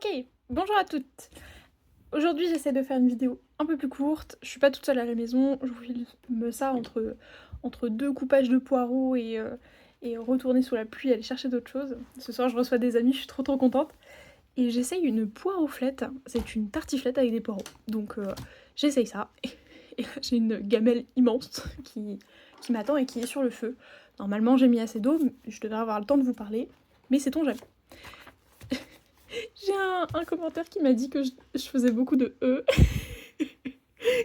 Ok, bonjour à toutes. Aujourd'hui j'essaie de faire une vidéo un peu plus courte, je suis pas toute seule à la maison, je vous filme ça entre deux coupages de poireaux et retourner sous la pluie, aller chercher d'autres choses. Ce soir je reçois des amis, je suis trop contente. Et j'essaye une poireaux-flette, c'est une tartiflette avec des poireaux. Donc j'essaye ça, et là j'ai une gamelle immense qui m'attend et qui est sur le feu. Normalement j'ai mis assez d'eau, je devrais avoir le temps de vous parler, mais sait-on jamais. J'ai un commentaire qui m'a dit que je faisais beaucoup de E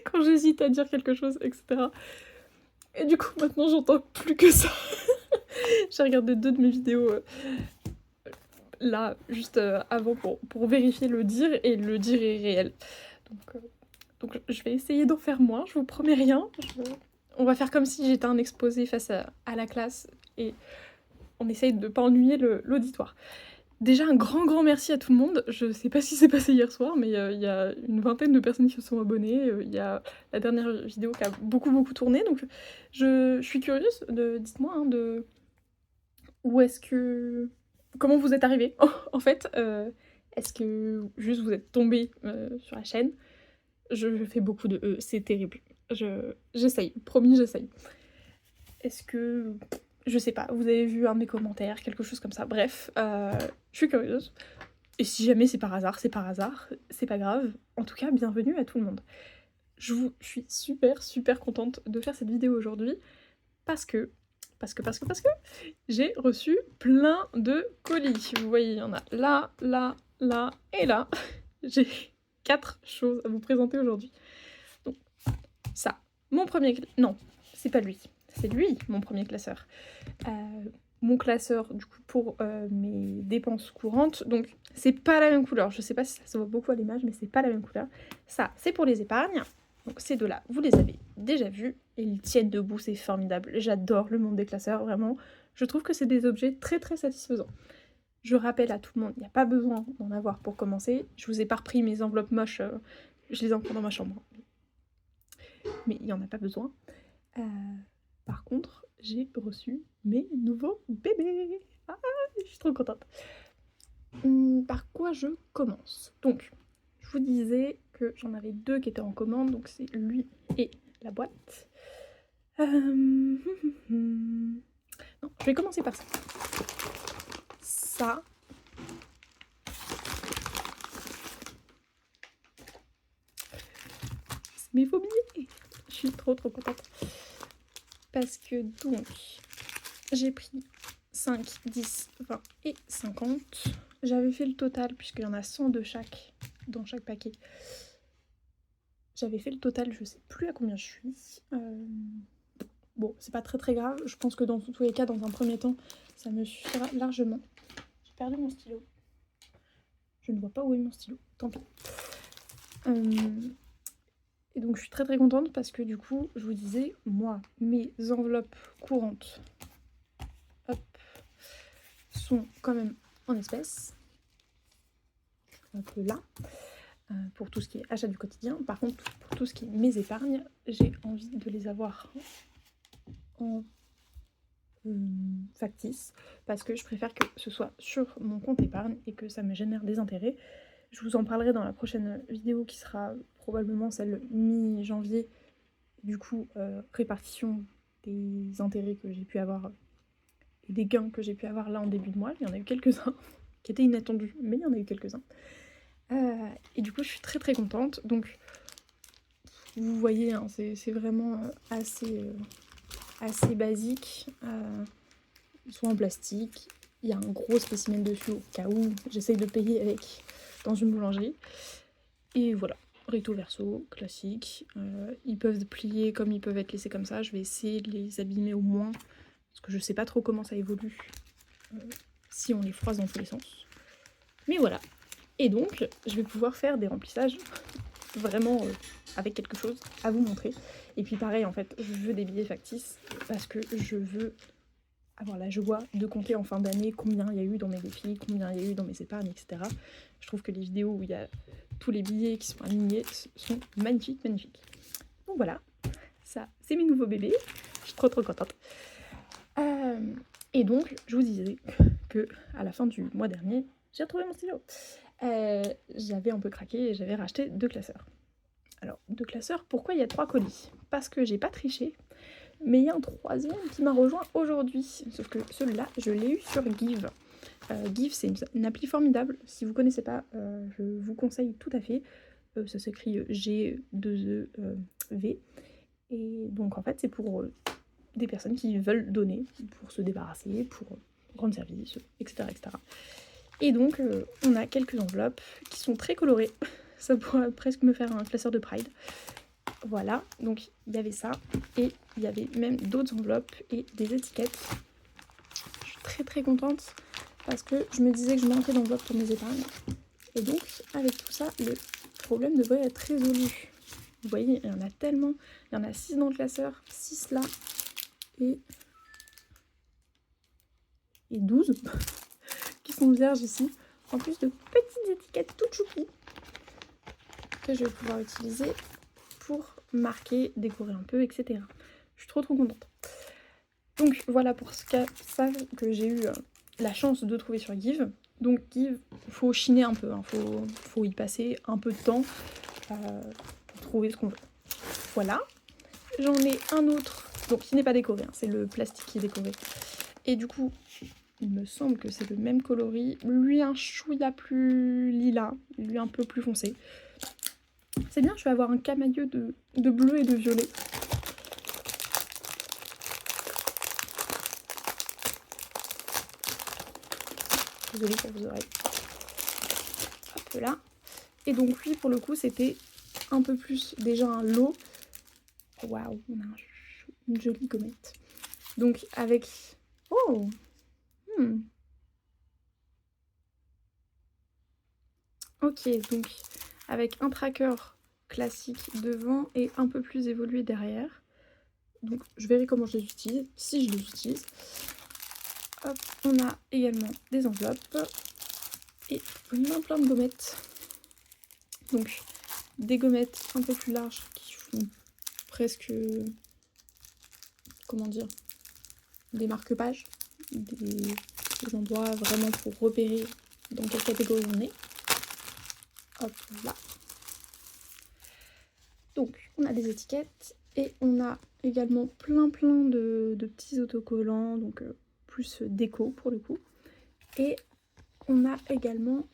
quand j'hésite à dire quelque chose, etc. Et du coup, maintenant, j'entends plus que ça. J'ai regardé 2 de mes vidéos là, juste avant, pour vérifier le dire, et le dire est réel. Donc je vais essayer d'en faire moins, je vous promets rien. On va faire comme si j'étais un exposé face à la classe, et on essaye de pas ennuyer l'auditoire. Déjà un grand merci à tout le monde, je sais pas ce qui s'est passé hier soir, mais il y a une vingtaine de personnes qui se sont abonnées, il y a la dernière vidéo qui a beaucoup tourné, donc je suis curieuse, dites-moi hein, de où est-ce que... Comment vous êtes arrivés en fait, est-ce que juste vous êtes tombés sur la chaîne? Je fais beaucoup de E, c'est terrible, j'essaye, promis j'essaye. Est-ce que... Je sais pas, vous avez vu un de mes commentaires, quelque chose comme ça, bref, je suis curieuse. Et si jamais c'est par hasard, c'est par hasard, c'est pas grave. En tout cas, bienvenue à tout le monde. Je suis super contente de faire cette vidéo aujourd'hui parce que j'ai reçu plein de colis. Vous voyez, il y en a là, là et là. J'ai 4 choses à vous présenter aujourd'hui. Donc, ça, mon premier... Non, c'est pas lui. C'est lui, mon premier classeur. Mon classeur du coup pour mes dépenses courantes, donc c'est pas la même couleur, je sais pas si ça se voit beaucoup à l'image, mais c'est pas la même couleur. Ça c'est pour les épargnes, donc ces deux là vous les avez déjà vus et ils tiennent debout, c'est formidable, j'adore le monde des classeurs, vraiment, je trouve que c'est des objets très satisfaisants. Je rappelle à tout le monde, il n'y a pas besoin d'en avoir pour commencer, je vous ai pas repris mes enveloppes moches, je les ai encore dans ma chambre, mais il n'y en a pas besoin. Par contre, j'ai reçu mes nouveaux bébés. Ah, je suis trop contente. Par quoi je commence? Donc, je vous disais que j'en avais 2 qui étaient en commande, donc c'est lui et la boîte. Non, je vais commencer par ça. Ça. C'est mes faux billets. Je suis trop contente. Parce que donc, j'ai pris 5, 10, 20 et 50. J'avais fait le total, puisqu'il y en a 100 de chaque, dans chaque paquet. J'avais fait le total, je sais plus à combien je suis. Bon, c'est pas très grave. Je pense que dans tous les cas, dans un premier temps, ça me suffira largement. J'ai perdu mon stylo. Je ne vois pas où est mon stylo. Tant pis. Et donc je suis très contente parce que du coup, je vous disais, moi, mes enveloppes courantes, hop, sont quand même en espèces. Un peu là. Pour tout ce qui est achat du quotidien. Par contre, pour tout ce qui est mes épargnes, j'ai envie de les avoir en factice, parce que je préfère que ce soit sur mon compte épargne et que ça me génère des intérêts. Je vous en parlerai dans la prochaine vidéo qui sera probablement celle mi-janvier. Du coup, répartition des intérêts que j'ai pu avoir et des gains que j'ai pu avoir là en début de mois. Il y en a eu quelques-uns qui étaient inattendus, mais il y en a eu quelques-uns. Et du coup, je suis très contente. Donc, vous voyez, hein, c'est vraiment assez basique. Ils sont en plastique. Il y a un gros spécimen dessus au cas où j'essaye de payer avec dans une boulangerie. Et voilà, recto verso, classique. Ils peuvent plier comme ils peuvent être laissés comme ça. Je vais essayer de les abîmer au moins, parce que je sais pas trop comment ça évolue si on les froisse dans tous les sens. Mais voilà. Et donc, je vais pouvoir faire des remplissages vraiment avec quelque chose à vous montrer. Et puis pareil, en fait, je veux des billets factices parce que je veux avoir la joie de compter en fin d'année combien il y a eu dans mes défis, combien il y a eu dans mes épargnes, etc. Je trouve que les vidéos où il y a tous les billets qui sont alignés sont magnifiques. Donc voilà, ça, c'est mes nouveaux bébés. Je suis trop contente. Et donc, je vous disais que à la fin du mois dernier, j'ai retrouvé mon stylo. j'avais un peu craqué et j'avais racheté 2 classeurs. Alors 2 classeurs, pourquoi il y a 3 colis? Parce que j'ai pas triché, mais il y a un 3e qui m'a rejoint aujourd'hui. Sauf que celui-là, je l'ai eu sur Give. Give, c'est une appli formidable. Si vous connaissez pas, je vous conseille tout à fait. Ça s'écrit G2EV. Et donc en fait, c'est pour des personnes qui veulent donner, pour se débarrasser, pour rendre service, etc. etc. Et donc, on a quelques enveloppes qui sont très colorées. Ça pourrait presque me faire un classeur de Pride. Voilà, donc il y avait ça. Et il y avait même d'autres enveloppes et des étiquettes. Je suis très très contente parce que je me disais que je manquais d'enveloppes pour mes épargnes. Et donc, avec tout ça, le problème devrait être résolu. Vous voyez, il y en a tellement. Il y en a 6 dans le classeur, 6 là, et 12 qui sont vierges ici. En plus de petites étiquettes toutes choupies que je vais pouvoir utiliser pour marquer, décorer un peu, etc. Je suis trop contente. Donc voilà pour ça que j'ai eu la chance de trouver sur Give. Donc Give, il faut chiner un peu, hein. Faut y passer un peu de temps pour trouver ce qu'on veut. Voilà. J'en ai un autre, donc qui n'est pas décoré, hein, c'est le plastique qui est décoré. Et du coup, il me semble que c'est le même coloris. Lui un chouïa plus lilas, lui un peu plus foncé. C'est bien, je vais avoir un camailleux de bleu et de violet. Désolée pour vos oreilles. Hop là. Et donc lui, pour le coup, c'était un peu plus déjà un lot. Waouh, on a une jolie gommette. Donc avec... Oh Ok, donc avec un tracker classique devant et un peu plus évolué derrière. Donc je verrai comment je les utilise, si je les utilise. Hop, on a également des enveloppes et plein de gommettes. Donc des gommettes un peu plus larges qui font presque, comment dire, des marque-pages, des endroits vraiment pour repérer dans quelle catégorie on est. Hop là. Donc on a des étiquettes et on a également plein de petits autocollants, donc plus déco pour le coup. Et on a également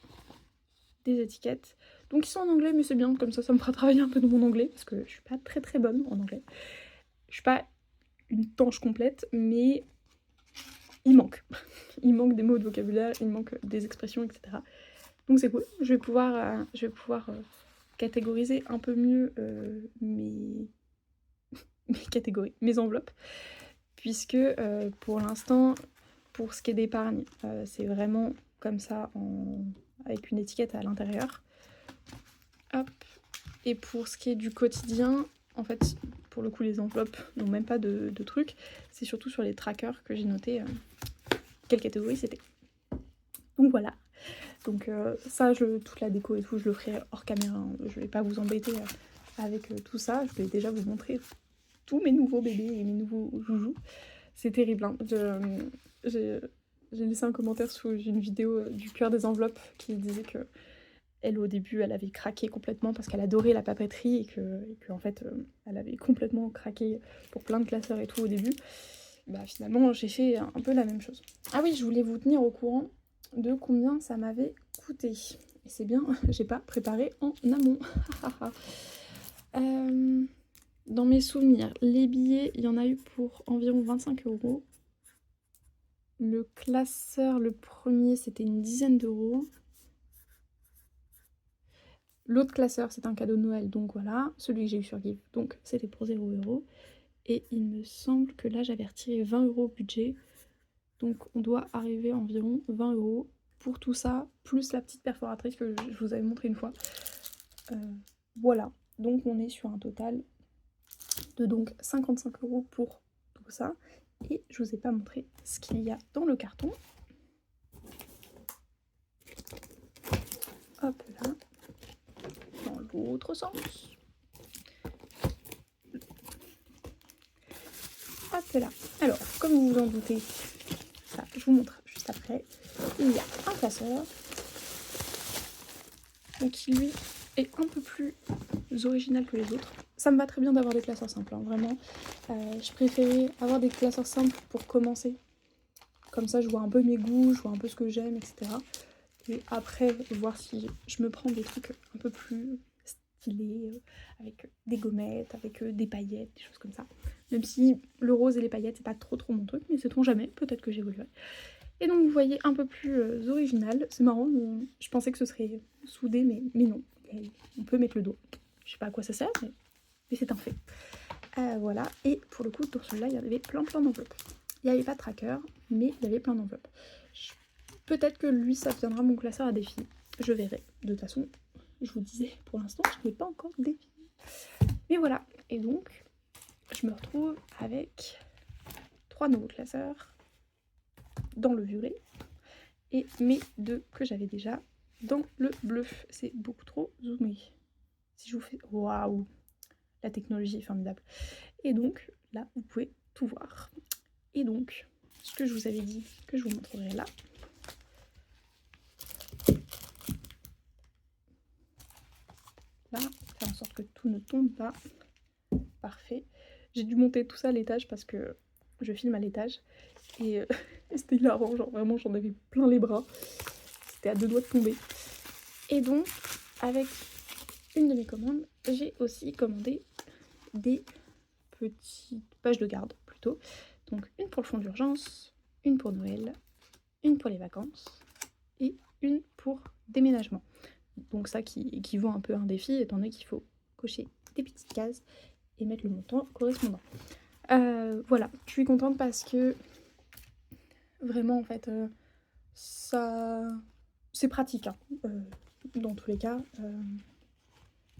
des étiquettes, donc ils sont en anglais, mais c'est bien, comme ça me fera travailler un peu de mon anglais, parce que je suis pas très bonne en anglais. Je suis pas une tanche complète, mais il manque. Il manque des mots de vocabulaire, il manque des expressions, etc. Donc c'est cool, je vais pouvoir catégoriser un peu mieux mes catégories, mes enveloppes, puisque pour l'instant, pour ce qui est d'épargne, c'est vraiment comme ça, avec une étiquette à l'intérieur. Hop. Et pour ce qui est du quotidien, en fait, pour le coup, les enveloppes n'ont même pas de trucs. C'est surtout sur les trackers que j'ai noté quelle catégorie c'était. Donc voilà. Donc ça, toute la déco et tout, je le ferai hors caméra, hein. Je vais pas vous embêter avec tout ça. Je vais déjà vous montrer tous mes nouveaux bébés et mes nouveaux joujoux. C'est terrible, hein. J'ai laissé un commentaire sous une vidéo du cœur des enveloppes qui disait que elle, au début, elle avait craqué complètement parce qu'elle adorait la papeterie et que en fait, elle avait complètement craqué pour plein de classeurs et tout au début. Bah finalement, j'ai fait un peu la même chose. Ah oui, je voulais vous tenir au courant de combien ça m'avait coûté. Et c'est bien, j'ai pas préparé en amont. Dans mes souvenirs, les billets, il y en a eu pour environ 25 €. Le classeur, le premier, c'était une dizaine d'euros. L'autre classeur, c'est un cadeau de Noël, donc voilà. Celui que j'ai eu sur Give, donc c'était pour 0 €. Et il me semble que là, j'avais retiré 20 € au budget. Donc on doit arriver à environ 20 € pour tout ça, plus la petite perforatrice que je vous avais montré une fois. Voilà, donc on est sur un total de donc 55 € pour tout ça. Et je vous ai pas montré ce qu'il y a dans le carton. Hop là, dans l'autre sens. Hop là. Alors, comme vous vous en doutez, ça, je vous montre juste après. Il y a un classeur donc qui lui est un peu plus original que les autres. Ça me va très bien d'avoir des classeurs simples, hein, vraiment. Je préférais avoir des classeurs simples pour commencer. Comme ça, je vois un peu mes goûts, je vois un peu ce que j'aime, etc. Et après, voir si je me prends des trucs un peu plus stylés, avec des gommettes, avec des paillettes, des choses comme ça. Même si le rose et les paillettes, c'est pas trop mon truc, mais sait-on jamais, peut-être que j'évoluerai. Et donc, vous voyez, un peu plus original. C'est marrant, je pensais que ce serait soudé, mais non. On peut mettre le doigt. Je sais pas à quoi ça sert, mais c'est un fait. Voilà, et pour le coup, dans celui-là, il y avait plein d'enveloppes. Il n'y avait pas de tracker, mais il y avait plein d'enveloppes. Peut-être que lui, ça deviendra mon classeur à défi. Je verrai. De toute façon, je vous disais, pour l'instant, je n'ai pas encore de défi. Mais voilà, et donc, je me retrouve avec 3 nouveaux classeurs dans le violet et mes 2 que j'avais déjà dans le bleu. C'est beaucoup trop zoomé. Si je vous fais... Waouh! La technologie est formidable. Et donc, là, vous pouvez tout voir. Et donc, ce que je vous avais dit, que je vous montrerai là. Là, faire en sorte que tout ne tombe pas. Parfait. J'ai dû monter tout ça à l'étage parce que je filme à l'étage. Et c'était hilarant, genre vraiment j'en avais plein les bras. C'était à 2 doigts de tomber. Et donc, avec une de mes commandes, j'ai aussi commandé des petites pages de garde plutôt. Donc une pour le fond d'urgence, une pour Noël, une pour les vacances et une pour déménagement. Donc ça qui équivaut un peu à un défi étant donné qu'il faut cocher des petites cases et mettre le montant correspondant. Voilà, je suis contente parce que vraiment en fait ça c'est pratique hein. Dans tous les cas.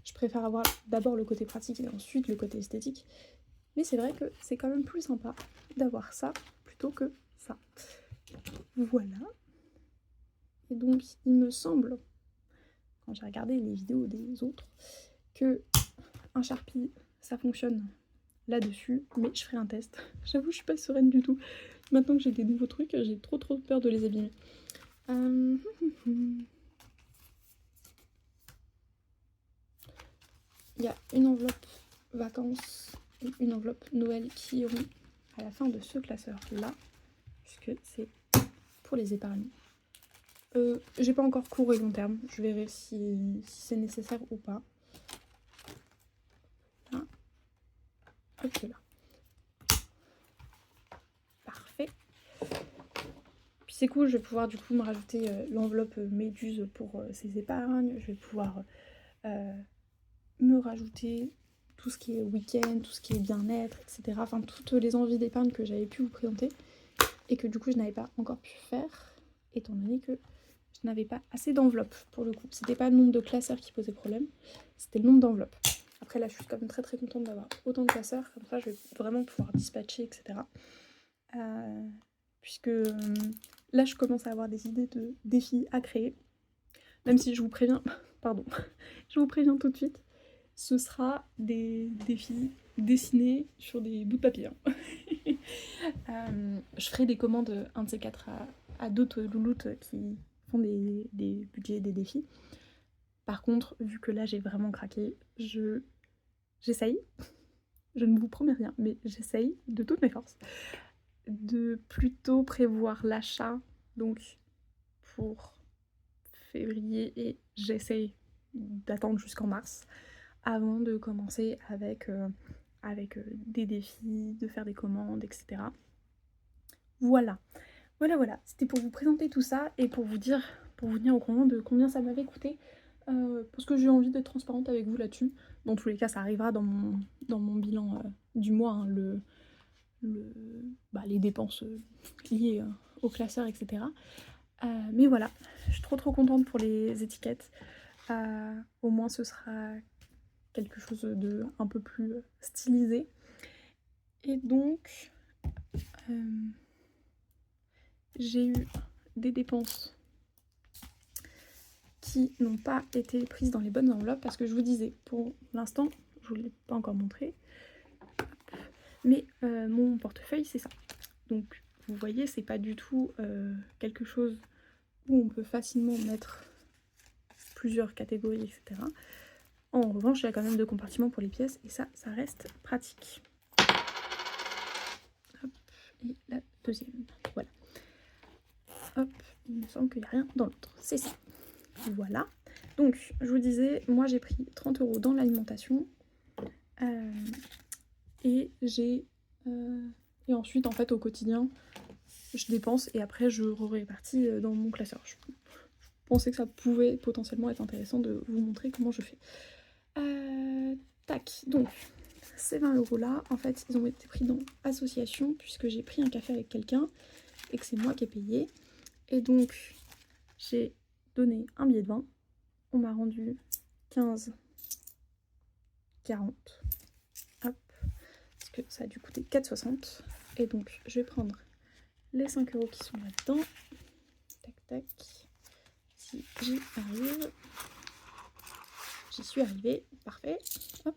Je préfère avoir d'abord le côté pratique et ensuite le côté esthétique. Mais c'est vrai que c'est quand même plus sympa d'avoir ça plutôt que ça. Voilà. Et donc il me semble, quand j'ai regardé les vidéos des autres, que un Sharpie ça fonctionne là-dessus, mais je ferai un test. J'avoue je suis pas sereine du tout. Maintenant que j'ai des nouveaux trucs, j'ai trop peur de les abîmer. Il y a une enveloppe vacances et une enveloppe Noël qui iront à la fin de ce classeur là, puisque c'est pour les épargnes. J'ai pas encore court et long terme, je verrai si c'est nécessaire ou pas. Là. Ok là. Parfait. Puis c'est cool, je vais pouvoir du coup me rajouter l'enveloppe méduse pour ces épargnes. Je vais pouvoir me rajouter tout ce qui est week-end, tout ce qui est bien-être, etc. Enfin, toutes les envies d'épargne que j'avais pu vous présenter et que du coup je n'avais pas encore pu faire, étant donné que je n'avais pas assez d'enveloppes pour le coup. C'était pas le nombre de classeurs qui posait problème, c'était le nombre d'enveloppes. Après là, je suis quand même très contente d'avoir autant de classeurs, comme ça je vais vraiment pouvoir dispatcher, etc. Puisque là, je commence à avoir des idées de défis à créer, même si je vous préviens, pardon, je vous préviens tout de suite, ce sera des défis dessinés sur des bouts de papier. Je ferai des commandes, un de ces quatre, à d'autres louloutes qui font des budgets, des défis. Par contre, vu que là j'ai vraiment craqué, j'essaye, je ne vous promets rien, mais j'essaye de toutes mes forces de plutôt prévoir l'achat, donc pour février, et j'essaye d'attendre jusqu'en mars avant de commencer avec des défis, de faire des commandes, etc. Voilà, c'était pour vous présenter tout ça et pour vous dire, pour vous tenir au courant de combien ça m'avait coûté, parce que j'ai envie d'être transparente avec vous là-dessus. Dans tous les cas, ça arrivera dans mon bilan du mois, hein, les dépenses liées au classeur, etc. Mais voilà, je suis trop contente pour les étiquettes. Au moins ce sera quelque chose de un peu plus stylisé. Et donc, j'ai eu des dépenses qui n'ont pas été prises dans les bonnes enveloppes parce que je vous disais, pour l'instant, je vous l'ai pas encore montré, mais mon portefeuille c'est ça. Donc vous voyez, c'est pas du tout quelque chose où on peut facilement mettre plusieurs catégories, etc. En revanche, il y a quand même 2 compartiments pour les pièces et ça reste pratique. Hop, et la deuxième, voilà. Hop, il me semble qu'il n'y a rien dans l'autre, c'est ça. Voilà. Donc, je vous disais, moi j'ai pris 30 € dans l'alimentation. Et j'ai... et ensuite, en fait, au quotidien, je dépense et après je répartis dans mon classeur. Je pensais que ça pouvait potentiellement être intéressant de vous montrer comment je fais. Tac, donc ces 20 € là, en fait, ils ont été pris dans association puisque j'ai pris un café avec quelqu'un et que c'est moi qui ai payé. Et donc, j'ai donné un billet de 20. On m'a rendu 15,40. Hop, parce que ça a dû coûter 4,60. Et donc, je vais prendre les 5 € qui sont là-dedans. Tac, tac. Si j'y arrive. J'y suis arrivée. Parfait. Hop.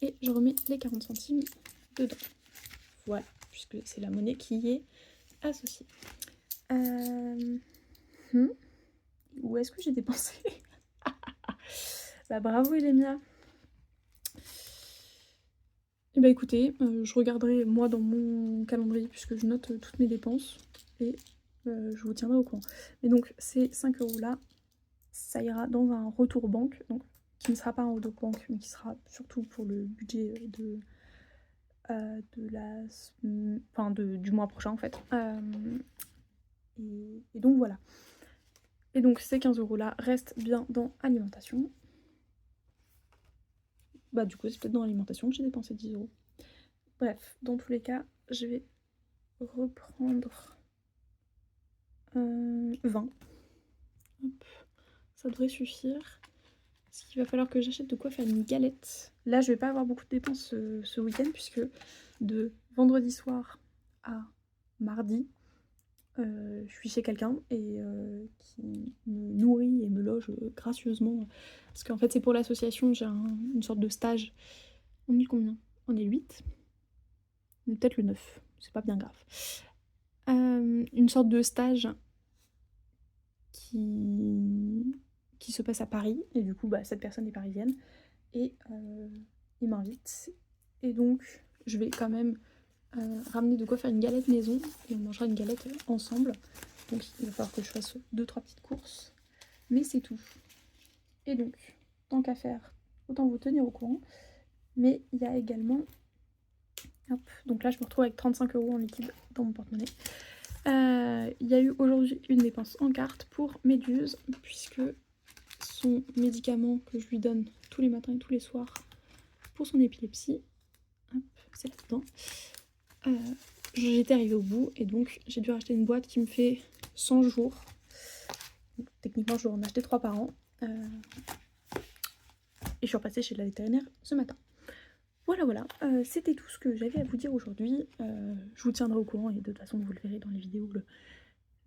Et je remets les 40 centimes dedans. Voilà, puisque c'est la monnaie qui y est associée. Où est-ce que j'ai dépensé? Bah bravo Elémia. Et bah écoutez, je regarderai moi dans mon calendrier puisque je note toutes mes dépenses et je vous tiendrai au courant. Mais donc ces 5 € là, ça ira dans un retour banque, donc qui ne sera pas un retour banque, mais qui sera surtout pour le budget du mois prochain en fait. Et donc voilà. Et donc ces 15 € là restent bien dans alimentation. Bah du coup c'est peut-être dans l'alimentation que j'ai dépensé 10 €. Bref, dans tous les cas, je vais reprendre 20. Hop. Ça devrait suffire. Parce qu'il va falloir que j'achète de quoi faire une galette. Là je vais pas avoir beaucoup de dépenses ce week-end puisque de vendredi soir à mardi, je suis chez quelqu'un et qui me nourrit et me loge gracieusement. Parce qu'en fait c'est pour l'association, j'ai une sorte de stage. On est combien? On est 8. Peut-être le 9, c'est pas bien grave. Une sorte de stage qui se passe à Paris. Et du coup, bah, cette personne est parisienne. Et il m'invite. Et donc, je vais quand même ramener de quoi faire une galette maison. Et on mangera une galette ensemble. Donc il va falloir que je fasse 2-3 petites courses. Mais c'est tout. Et donc, tant qu'à faire, autant vous tenir au courant. Mais il y a également... Hop, donc là je me retrouve avec 35 € en liquide dans mon porte-monnaie. Il y a eu aujourd'hui une dépense en carte pour Méduse, puisque son médicament que je lui donne tous les matins et tous les soirs pour son épilepsie, hop, c'est là-dedans. J'étais arrivée au bout et donc j'ai dû racheter une boîte qui me fait 100 jours. Donc, techniquement je dois en acheter 3 par an. Et je suis repassée chez la vétérinaire ce matin. Voilà, c'était tout ce que j'avais à vous dire aujourd'hui. Je vous tiendrai au courant et de toute façon vous le verrez dans les vidéos,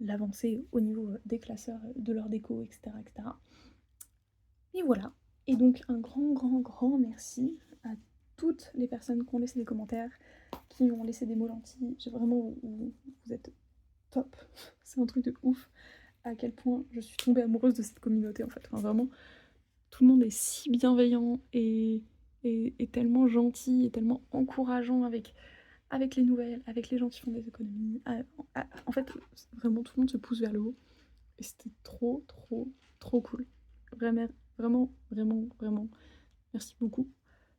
l'avancée au niveau des classeurs, de leur déco, etc., etc. Et voilà. Et donc un grand merci à toutes les personnes qui ont laissé des commentaires, qui ont laissé des mots gentils. Vous êtes top. C'est un truc de ouf à quel point je suis tombée amoureuse de cette communauté en fait. Enfin, vraiment, tout le monde est si bienveillant et tellement gentil et tellement encourageant avec les nouvelles, avec les gens qui font des économies. En fait, vraiment tout le monde se pousse vers le haut. Et c'était trop cool. Vraiment, merci beaucoup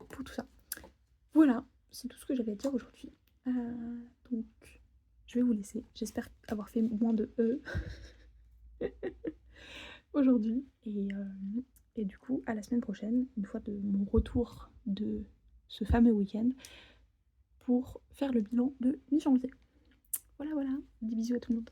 pour tout ça. Voilà, c'est tout ce que j'avais à dire aujourd'hui. Donc, je vais vous laisser. J'espère avoir fait moins de aujourd'hui. Et du coup, à la semaine prochaine, une fois de mon retour de ce fameux week-end, pour faire le bilan de mi-janvier. Voilà, des bisous à tout le monde.